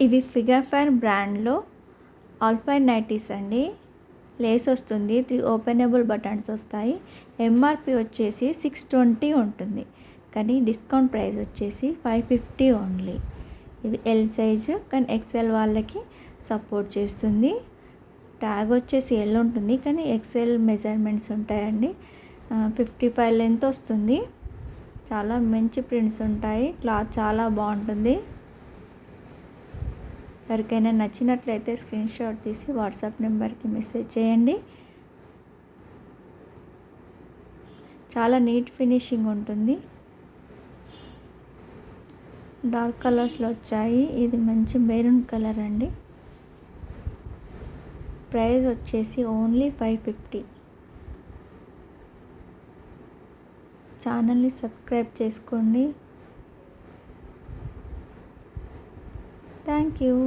ఇవి figure fire బ్రాండ్లో alpine nighties అండి. లేస్ వస్తుంది, 3 ఓపెనబుల్ బటన్స్ వస్తాయి. ఎంఆర్పి వచ్చేసి 620 ఉంటుంది, కానీ డిస్కౌంట్ ప్రైస్ వచ్చేసి 550 ఓన్లీ. ఇవి ఎల్ సైజు, కానీ ఎక్సెల్ వాళ్ళకి సపోర్ట్ చేస్తుంది. ట్యాగ్ వచ్చేసి ఎల్ ఉంటుంది, కానీ ఎక్సెల్ మెజర్మెంట్స్ ఉంటాయండి. 55 లెంత్ వస్తుంది. చాలా మంచి ప్రింట్స్ ఉంటాయి. క్లాత్ చాలా బాగుంటుంది. ఎవరికైనా నచ్చినట్లయితే స్క్రీన్ షాట్ తీసి వాట్సాప్ నెంబర్కి మెసేజ్ చేయండి. చాలా నీట్ ఫినిషింగ్ ఉంటుంది. డార్క్ కలర్స్లో వచ్చాయి. ఇది మంచి మెరూన్ కలర్ అండి. ప్రైస్ వచ్చేసి ఓన్లీ 550. ఛానల్ని సబ్స్క్రైబ్ చేసుకోండి. Thank you.